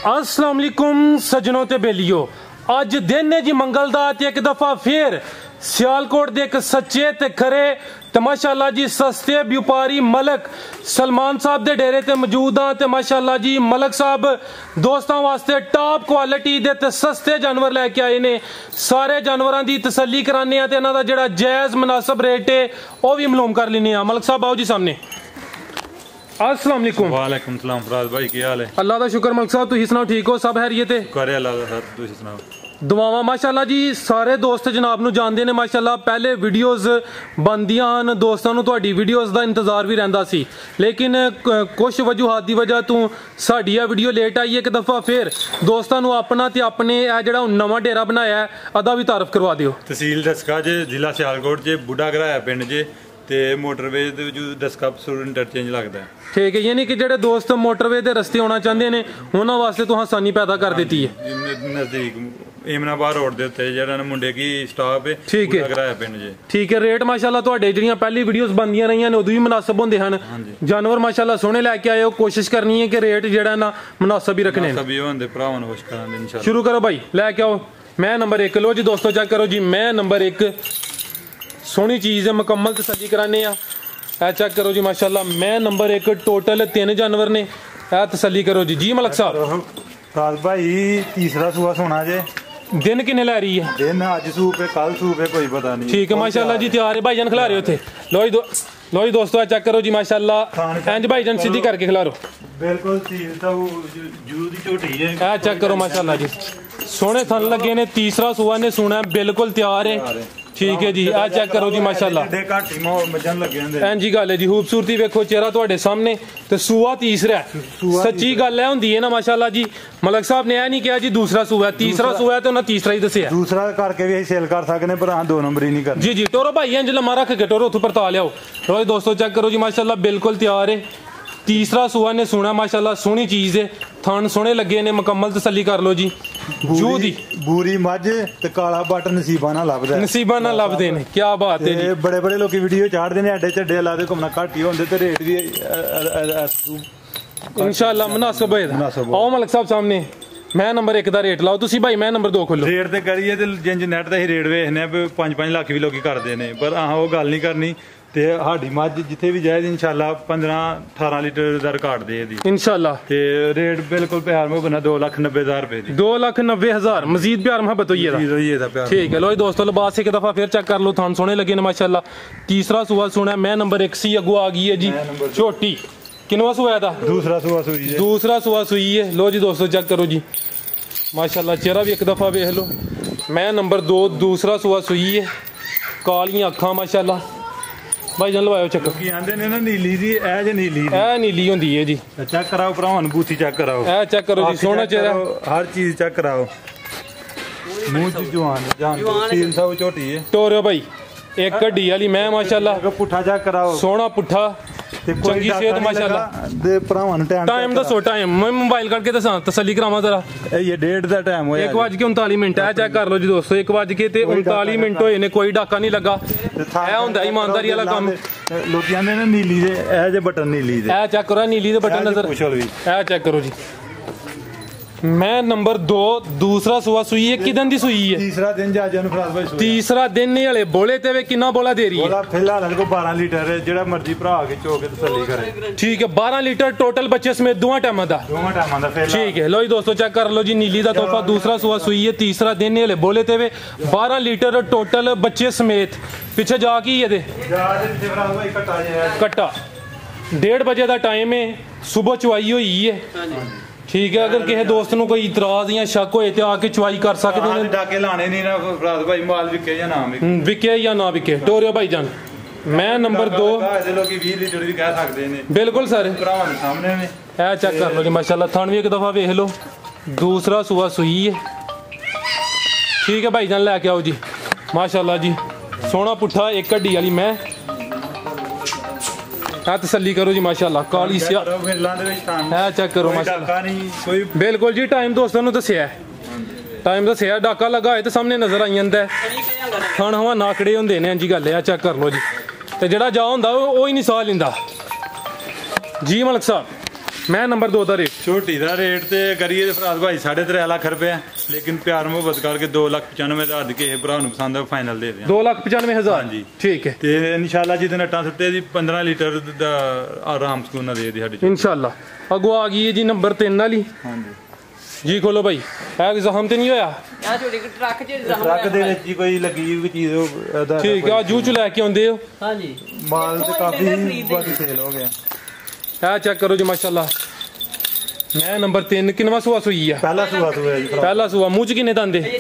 अस्सलाम वालेकुम सजनों ते बेलियो, अज दिन है जी मंगल दा ते एक दफा फिर सियालकोट दे एक सच्चे ते खरे ते माशाअल्लाह जी सस्ते व्यापारी मलक सलमान साहब दे डेरे ते मौजूद हाँ। ते माशाअल्लाह जी मलक साहब दोस्तों वास्ते टॉप क्वालिटी दे ते सस्ते जानवर लैके आए ने। सारे जानवरों की तसल्ली कराने ते इन्हां दा जिहड़ा जायज़ मुनासिब रेट है वह भी मालूम कर लेने। मलक साहब आओ जी सामने। अस्सलाम वालेकुम। वालेकुम सलाम फराज भाई, की हाल है? अल्लाह दा शुक्र मलक साहब, तुसीं सुनाओ ठीक हो? सब खैरियत है? करे अल्लाह दा सर, तुसीं सुनाओ? दुआवां माशाअल्लाह जी। सारे दोस्त जनाब नूं जानदे ने माशाअल्लाह, पहले वीडियोज़ बनदियां हन, दोस्तां नूं तुहाडी वीडियोज़ दा इंतज़ार भी रहिंदा सी, लेकिन कुछ वजूहात दी वजह तो साडी आ वीडियो लेट आई। एक दफ़ा फिर दोस्तां नूं अपना ते अपने आ जिहड़ा नवां डेरा बनाया है अदा भी तारफ करवा दिओ। तहसील दसका जे, जिला सियालकोट जे, बुढ़ा घराया पिंड जे ते मोटरवे दे जो दसका इंटरचेंज लगता है। ठीक है, यानी कि जेडे दोस्त मोटरवे दे रस्ते आना चाहते हैं उन्होंने वास्ते तो आसानी पैदा कर देती है। नजदीक एमनाबाद रोड दे उत्ते जेड़ा मुंडे की स्टॉप है। ठीक है, घराया पिंड जे। ठीक है। रेट माशाअल्लाह तुहाडे जिहड़ियां पहली वीडियोस बनदियां रहियां ने उदों भी मुनासिब होंदे हन। जानवर माशाअल्लाह सोहणे लैके आए हो, कोशिश करनी है कि रेट जेड़ा ना मुनासिब ही रखने सभी होंदे भरावां नूं खुश करांगे इंशाअल्लाह। शुरू करो भाई, लैके आओ। मैं नंबर 1 लो जी दोस्तों, चेक करो जी, मैं नंबर 1 सोहनी चीज़ है, मुकम्मल तसल्ली कराने आ। चेक करो जी माशाल्लाह, मैं नंबर 1 टोटल 3 जानवर ने, तसल्ली करो जी। जी मलक साहब। फराज भाई तीसरा सूआ सोना जे। दिन किन्ने लै रही है? दिन अज सूप है, कल सूप है, कोई पता नहीं। ठीक है माशाल्लाह जी, तैयार है। भाईजान खिला रहे हो थे? लो जी दोस्तों, चेक करो जी माशाल्लाह, इंज भाईजान सीधी करके खिला रो। बिल्कुल झोटी है। चेक करो माशाल्लाह जी, सोने थन लगे ने, तीसरा सूआ ने सुना बिल्कुल तैयार है। ठीक है जी, आ चेक करो जी माशाल्लाह, जी गल है जी। खूबसूरती वेखो, चेहरा तुहाडे सामने ते सूआ तीसरा है। सच्ची गल है होंदी है ना माशाल्लाह जी। मलक साहब ने नहीं कहा जी दूसरा सूआ है, तीसरा सूआ है तो उन्हें तीसरा ही दसिया। दूसरा करके भी सेल कर सकने, पर हां 2 नंबर ही नहीं कर। जी जी, टोरो भाई इंज लम्मा रख के टोरो, उथों परता लियाओ। लो दोस्तों चेक करो जी माशाल्लाह, बिल्कुल तैयार है। तीसरा सूआ ने सुना माशाल्लाह, सोहनी चीज़ है, थन सोहने लगे ने, मुकम्मल तसल्ली कर लो जी। जू दी बूरी मझ ते काला बट नसीबा ना लभदा, नसीबा ना लभदे ने। क्या बात है जी। बड़े बड़े लोग वीडियो चाढ़दे ने, अड्डे चड्डे लादे, घुमना घट ही होंदे ते रेट भी इंशाअल्लाह मुनासिब होएगा। आओ मलक साहब सामने, मैं नंबर 1 दा रेट लाओ तुसी भाई, मैं नंबर 2 खोलो। रेट ते करिए ते जिंज नेट दा ही रेट वेखने 5-5 लाख भी लोग करदे ने, पर आह वो गल नहीं करनी। ते हाडी मझ जिथे भी जाए इंशाअल्लाह 15-18 लीटर दा रिकॉर्ड दे दी इंशाअल्लाह। ते रेट बिल्कुल प्यार में बना 2,90,000 रुपए दी, 2,90,000। मजीद प्यार मोहब्बत हुई है। ठीक है, लो दोस्तों लिबास एक दफा फिर चेक कर लो, थान सोने लगे ने माशाअल्लाह। तीसरा सूआ सुना, मैं नंबर 1 सी अगू आ गई है जी छोटी। किनवा सूआ था? दूसरा सूआ सुई है। दूसरा सूआ सुई है। लो जी दोस्तों चेक करो जी माशाअल्लाह, चेहरा भी एक दफा वेख लो। मैं नंबर 2 दूसरा सूआ सुई है, कालियां अखां माशाअल्लाह। भाई जान लवायो चेक। आंदे ने ना नीली दी, ए जे नीली दी, ए नीली होंदी है जी। चेक कराओ भरावां नूं, बूथी चेक कराओ, ए चेक करो जी, सोहना चेहरा, हर चीज चेक कराओ। मुंह च जवान जान सील सब झोटी है। टोरियो भाई एक गड्डी वाली मैं माशाअल्लाह, पुठा चेक कराओ, सोहना पुठा, चंगी सेहत माशाअल्लाह। दे भरावां नूं टाइम दसो, टाइम मैं मोबाइल करके दसां, तसल्ली करावां जरा। ये 1:30 दा टाइम होया, 1:39 है। चेक कर लो जी दोस्तों, 1:39 होए ने, कोई डाका नहीं लगा। ए हुंदा ईमानदारी वाला काम। लोग आंदे ने नीली दे, ए जे बटन नीली दे, ए चेक करो नीली दे बटन नजर, ए चेक करो जी। मैं नंबर 2 दूसरा सूआ सुई है, किदन दी सुई है? तीसरा दिन जा जन फराज भाई सुई, तीसरा दिन नहीं हले। बोले ते वे कितना बोला दे रही है? बोला फिलहाल को 12 लीटर है, जेड़ा मर्जी भरा के चो के तसल्ली करे। ठीक है, 12 लीटर टोटल बच्चे समेत दोवां टाइमां दा। ठीक है, लो जी दोस्तों चेक कर लो जी, नीली दा तोहफा दूसरा सूआ सुई है, तीसरा दिन नहीं हले। बोले ते वे 12 लीटर टोटल बच्चे समेत। पीछे जा की है दे कट्टा 1:30 बजे का टाइम है, सुबह चुवाई हुई है। ठीक है, अगर किसी दोस्त को कोई इतराज या शक होए तो आके चुवाई कर सकते हैं। डाके लाने नहीं ना फराज भाई, माल विके या ना विके या ना विके। टोरियो भाई जान, मैं नंबर 2 बिल्कुल सर सामने में, ए चेक कर लो जी माशाल्लाह, थान भी एक दफा वेख लो। दूसरा सूआ सुई है। ठीक है भाई जान, लैके आओ जी माशाल्लाह जी, सोना पुठा, एक गड्डी वाली मैं, तसल्ली करो जी माशाल्लाह। काली सिया है, चेक करो माशाल्लाह। बिल्कुल जी, टाइम दोस्तों ने दसिया, टाइम दसिया, डाका लगा है तो सामने नजर आई जाता है। थन हवा नाकड़े होंदे ने, जी गल है। चेक कर लो जी, तो जेड़ा जा होंदा वो ही नहीं साह लिंदा जी। मलक साहब मैं नंबर 2 ਦਾ ਰੇਟ ਝੋਟੀ ਦਾ ਰੇਟ ਤੇ ਕਰੀਏ ਫਰਾਦ ਭਾਈ 3.5 ਲੱਖ ਰੁਪਏ ਲੇਕਿਨ ਪਿਆਰ ਮੁਹੱਬਤ ਕਰਕੇ 2,95,000 ਦੀ ਕਿਸੇ ਭਰਾ ਨੂੰ ਪਸੰਦ ਆ ਫਾਈਨਲ ਦੇ ਦਿਆਂ 2,95,000 ਹਾਂਜੀ ਠੀਕ ਹੈ ਤੇ ਇਨਸ਼ਾਅੱਲਾ ਜਿਹਦੇ ਨੱਟਾਂ ਸੁੱਟੇ ਦੀ 15 ਲੀਟਰ ਦਾ ਆਰਾਮ ਸਕੂਨ ਨਾਲ ਦੇ ਦੀ ਸਾਡੀ ਇਨਸ਼ਾਅੱਲਾ ਅਗੋ ਆ ਗਈ ਹੈ ਜੀ ਨੰਬਰ 3 ਵਾਲੀ ਹਾਂਜੀ ਜੀ ਖੋਲੋ ਭਾਈ ਇਹ ਜ਼ਖਮ ਤੇ ਨਹੀਂ ਹੋਇਆ ਆ ਝੋਟੀ ਟਰੱਕ 'ਚ ਜ਼ਖਮ ਟਰੱਕ ਦੇ ਵਿੱਚ ਹੀ ਕੋਈ ਲੱਗੀ ਵੀ ਚੀਜ਼ ਉਹਦਾ ਠੀਕ ਆ ਜੂ ਚ ਲੈ ਕੇ ਆਉਂਦੇ ਹੋ ਹਾਂਜੀ ਮਾਲ ਤੇ ਕਾਫੀ ਬਾਕੀ ਸੇਲ ਹੋ ਗਿਆ ਇਹ ਚੈੱਕ ਕਰੋ ਜੀ ਮਾਸ਼ਾਅੱਲਾ ਮੈਂ ਨੰਬਰ 3 ਕਿੰਨਵਾ ਸੂਆ ਸੂਈ ਆ ਪਹਿਲਾ ਸੂਆ ਸੂਆ ਜੀ ਪਹਿਲਾ ਸੂਆ ਮੂੰਹ ਚ ਕਿੰਨੇ ਦੰਦ ਹੈ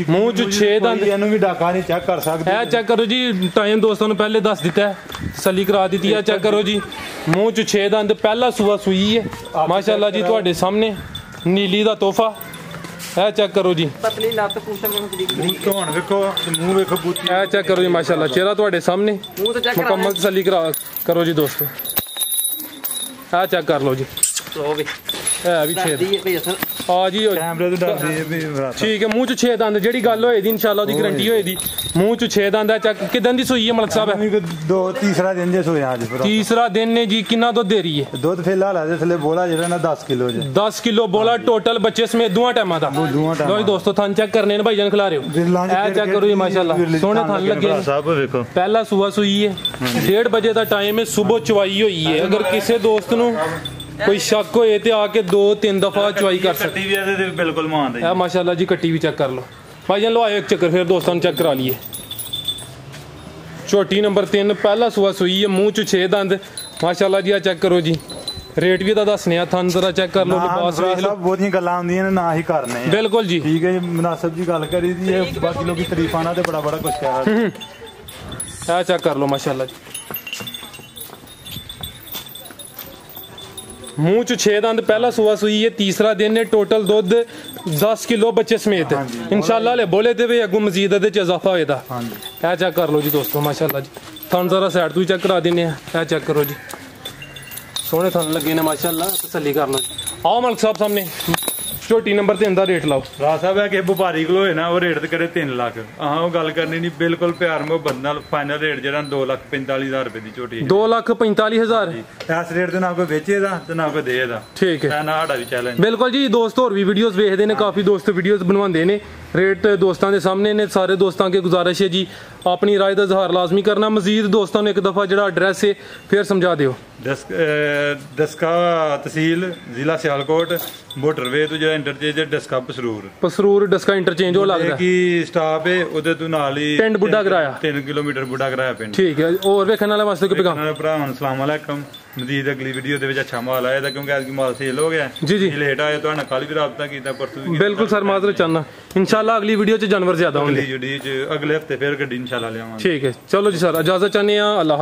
ਮੂੰਹ ਚ 6 ਦੰਦ ਇਹਨੂੰ ਵੀ ਡਾਕਾ ਨਹੀਂ ਚੈੱਕ ਕਰ ਸਕਦੇ ਇਹ ਚੈੱਕ ਕਰੋ ਜੀ ਟਾਈਮ ਦੋਸਤਾਂ ਨੂੰ ਪਹਿਲੇ ਦੱਸ ਦਿੱਤਾ ਤਸੱਲੀ ਕਰਾ ਦਿੱਤੀ ਆ ਚੈੱਕ ਕਰੋ ਜੀ ਮੂੰਹ ਚ 6 ਦੰਦ ਪਹਿਲਾ ਸੂਆ ਸੂਈ ਹੈ ਮਾਸ਼ਾਅੱਲਾ ਜੀ ਤੁਹਾਡੇ ਸਾਹਮਣੇ ਨੀਲੀ ਦਾ ਤੋਹਫਾ ਇਹ ਚੈੱਕ ਕਰੋ ਜੀ ਪਤਲੀ ਲੱਤ ਪੂਛ ਮੂੰਹ ਧੋਣ ਵੇਖੋ ਮੂੰਹ ਵੇਖੋ ਬੂਤੀ ਇਹ ਚੈੱਕ ਕਰੋ ਜੀ ਮਾਸ਼ਾਅੱਲਾ ਚਿਹਰਾ ਤੁਹਾਡੇ ਸਾਹਮਣੇ ਮੂੰਹ ਤੋਂ ਚੈੱਕ ਮੁਕੰਮਲ ਤਸੱਲੀ ਕਰੋ ਜੀ ਦੋਸਤੋ ਇਹ ਚੈੱਕ ਕਰ ਲਓ ਜੀ ਲੋ ਵੀ ਇਹ ਵੀ 6 ਦੀ ਭਈ ਅਸਲ ਆ ਜੀ ਕੈਮਰੇ ਤੋਂ ਡਰਦੀ ਹੈ ਵੀ ਠੀਕ ਹੈ ਮੂੰਹ ਚ 6 ਦੰਦ ਜਿਹੜੀ ਗੱਲ ਹੋਏ ਦੀ ਇਨਸ਼ਾਅੱਲਾ ਉਹਦੀ ਗਾਰੰਟੀ ਹੋਏ ਦੀ ਮੂੰਹ ਚ 6 ਦੰਦ ਹੈ ਚੱਕ ਕਿਦਾਂ ਦੀ ਸੂਈ ਹੈ ਮਲਕ ਸਾਹਿਬ ਦੋ ਤੀਸਰਾ ਦਿਨ ਜੇ ਸੋਇਆ ਅੱਜ ਫਿਰ ਤੀਸਰਾ ਦਿਨ ਨੇ ਜੀ ਕਿੰਨਾ ਦੁੱਧ ਦੇ ਰਹੀ ਹੈ ਦੁੱਧ ਫੇਲਾ ਲਾ ਦੇ ਥੱਲੇ ਬੋਲਾ ਜਿਹੜਾ ਨਾ 10 ਕਿਲੋ ਜੇ 10 ਕਿਲੋ ਬੋਲਾ ਟੋਟਲ ਬੱਚੇ ਸਮੇਤ ਦੋਵਾਂ ਟਾਈਮਾਂ ਦਾ ਲੋ ਜੀ ਦੋਸਤੋ ਥਣ ਚੈੱਕ ਕਰਨੇ ਨੇ ਭਾਈਜਾਨ ਖਿਲਾ ਰਹੇ ਹੋ ਇਹ ਚੈੱਕ ਕਰੋ ਜੀ ਮਾਸ਼ਾਅੱਲਾ ਸੋਹਣੇ ਥਣ ਲੱਗੇ ਨੇ ਸਭ ਵੇਖੋ ਪਹਿਲਾ ਸੂਆ ਸੂਈ ਹੈ 1:30 ਵਜੇ ਦਾ ਟਾਈਮ ਹੈ ਸਵੇਰ ਚਵਾਈ ਹੋਈ ਹੈ ਅਗਰ ਕਿਸੇ ਦੋਸਤ ਨੂੰ ਕੋਈ ਸ਼ੱਕ ਹੋਏ ਤੇ ਆ ਕੇ 2-3 ਦਫਾ ਚਵਾਈ ਕਰ ਸਕਦਾ ਕੱਟੀ ਵੀ ਇਹਦੇ ਤੇ ਬਿਲਕੁਲ ਮਾਨਦਾ ਇਹ ਮਾਸ਼ਾਅੱਲਾ ਜੀ ਕੱਟੀ ਵੀ ਚੈੱਕ ਕਰ ਲਓ ਭਾਈਜਾਨ ਲੋ ਆਇਓ ਇੱਕ ਚੱਕਰ ਫਿਰ ਦੋਸਤਾਂ ਨੂੰ ਚੈੱਕ ਕਰਾ ਲਈਏ ਝੋਟੀ ਨੰਬਰ 3 ਪਹਿਲਾ ਸੂਆ ਸੂਈ ਹੈ ਮੂੰਹ ਚ 6 ਦੰਦ ਮਾਸ਼ਾਅੱਲਾ ਜੀ ਆ ਚੈੱਕ ਕਰੋ ਜੀ ਰੇਟ ਵੀ ਤਾਂ ਦੱਸਨੇ ਆ ਥਣ ਜ਼ਰਾ ਚੈੱਕ ਕਰ ਲਓ ਲਿਬਾਸ ਵੇਖ ਲਓ ਬਹੁਤੀਆਂ ਗੱਲਾਂ ਹੁੰਦੀਆਂ ਨੇ ਨਾ ਹੀ ਕਰਨੇ ਆ ਬਿਲਕੁਲ ਜੀ ਠੀਕ ਹੈ ਜੀ ਮੁਨਾਸਬ ਜੀ ਗੱਲ ਕਰੀ ਦੀ ਹੈ ਬਾਕੀ ਲੋਕੀ ਤਾਰੀਫਾਂ ਨਾਲ ਤੇ ਬੜਾ ਕੁਝ ਕਹਿ ਰਹੇ ਆ ਚੈੱਕ ਕਰ ਲਓ ਮਾਸ਼ਾਅੱਲਾ ਜੀ ਮੂੰਹ ਚ 6 ਦੰਦ ਪਹਿਲਾ ਸੂਆ ਸੂਈ ਹੈ ਤੀਸਰਾ ਦਿਨ ਨੇ ਟੋਟਲ ਦੁੱਧ 10 ਕਿਲੋ ਬੱਚੇ ਸਮੇਤ ਇਨਸ਼ਾਅੱਲਾ ਲੈ ਬੋਲੇ ਤੇ ਵੀ ਅੱਗੋਂ ਮਜ਼ੀਦ ਇਹਦੇ ਚ ਇਜ਼ਾਫਾ ਹੋਏਦਾ ਇਹ ਚੈੱਕ ਕਰ ਲਓ ਜੀ ਦੋਸਤੋ ਮਾਸ਼ਾਅੱਲਾ ਜੀ ਥਣ ਜ਼ਰਾ ਸਾਈਡ ਤੋਂ ਹੀ ਚੈੱਕ ਕਰਾ ਦਿੰਨੇ ਆ ਇਹ ਚੈੱਕ ਕਰੋ ਜੀ ਸੋਹਣੇ ਥਣ ਲੱਗੇ ਨੇ ਮਾਸ਼ਾਅੱਲਾ ਤਸੱਲੀ ਕਰ ਲਓ ਜੀ ਆਓ ਮਲਕ ਸਾਹਿਬ ਸਾਹਮਣੇ ਝੋਟੀ ਨੰਬਰ 3 ਦਾ ਰੇਟ ਲਾਓ ਰਾਜ ਸਾਹਿਬ ਹੈ ਕਿ ਵਪਾਰੀ ਕੋਲ ਹੋਏ ਨਾ ਉਹ ਰੇਟ ਤੇ ਕਰੇ 3 ਲੱਖ ਉਹ ਗੱਲ ਕਰਨੀ ਨਹੀਂ ਬਿਲਕੁਲ ਪਿਆਰ ਮੁਹੱਬਤ ਨਾਲ ਫਾਈਨਲ ਰੇਟ ਜਿਹੜਾ 2,45,000 ਰੁਪਏ ਦੀ ਝੋਟੀ 2,45,000 ਇਸ ਰੇਟ ਤੇ ਨਾ ਕੋਈ ਵੇਚੇਦਾ ਤੇ ਨਾ ਕੋਈ ਦੇਦਾ ਠੀਕ ਹੈ ਨਾ ਸਾਡਾ ਵੀ ਚੈਲੰਜ ਬਿਲਕੁਲ ਜੀ ਦੋਸਤ ਹੋਰ ਵੀ ਵੀਡੀਓਜ਼ ਵੇਖਦੇ ਨੇ ਕਾਫੀ ਦੋਸਤ ਵੀਡੀਓਜ਼ ਬਣਵਾਉਂਦੇ ਨੇ ਰੇਟ ਦੋਸਤਾਂ ਦੇ ਸਾਹਮਣੇ ਨੇ ਸਾਰੇ ਦੋਸਤਾਂ ਕੇ ਗੁਜ਼ਾਰਿਸ਼ ਹੈ ਜੀ ਆਪਣੀ ਰਾਏ ਦਾ ਇਜ਼ਹਾਰ ਲਾਜ਼ਮੀ ਕਰਨਾ ਮਜ਼ੀਦ ਦੋਸਤਾਂ ਨੂੰ ਇੱਕ ਦਫਾ ਜਿਹੜਾ ਐਡਰੈਸ ਹੈ ਫਿਰ ਸਮਝਾ ਦਿਓ ਡਸਕਾ ਤਹਿਸੀਲ ਜ਼ਿਲ੍ਹਾ ਸਿਆਲਕੋਟ ਮੋਟਰਵੇ ਤੋਂ ਜਿਹੜਾ ਇੰਟਰਚੇਂਜ ਡਸਕਾ ਪਸਰੂਰ ਡਸਕਾ ਇੰਟਰਚੇਂਜ ਉਹ ਲੱਗਦਾ ਕੀ ਸਟਾਪ ਹੈ ਉਹਦੇ ਤੋਂ ਨਾਲ ਹੀ ਪਿੰਡ ਬੁੱਢਾ ਕਰਾਇਆ 3 ਕਿਲੋਮੀਟਰ ਬੁੱਢਾ ਕਰਾਇਆ ਪਿੰਡ ਠੀਕ ਹੈ ਹੋਰ ਵੇਖਣ ਵਾਲੇ ਵਾਸਤੇ ਕੋਈ ਪੈਗਾਮ ਭਰਾਵਾਂ ਨੂੰ ਅਸਲਾਮ ਅਲੈਕਮ ਮਜ਼ੀਦ ਅਗਲੀ ਵੀਡੀਓ ਦੇ ਵਿੱਚ ਅੱਛਾ ਮਾਲ ਆਇਆ ਤਾਂ ਕਿਉਂਕਿ ਅੱਜ ਮਾਲ ਸੇਲ ਹੋ ਗਿਆ ਜੀ ਲੇਟ ਆਇਆ ਤੁਹਾਡਾ ਕੱਲ ਵੀ ਰਾਬਤਾ ਕੀਤਾ ਪਰਸੋਂ ਵੀ ਬਿਲਕੁਲ ਸਰ ਮਾਜ਼ਰਤ ਚਾਹਨਾ ਇਨਸ਼ਾਅੱਲਾ ਅਗਲੀ ਵੀਡੀਓ 'ਚ ਜਾਨਵਰ ਜ਼ਿਆਦਾ ਹੋਣਗੇ ਅਗਲੀ ਵੀਡੀਓ 'ਚ ਅਗਲੇ ਹਫਤੇ ਫਿਰ ਗੱਡੀ ਇਨਸ਼ਾਅੱਲਾ ਲਿਆਵਾਂਗੇ ਠੀਕ ਹੈ ਚਲੋ ਜੀ ਸਰ ਇਜਾਜ਼ਤ ਚਾਹਨੇ ਆ ਅੱਲਾਹ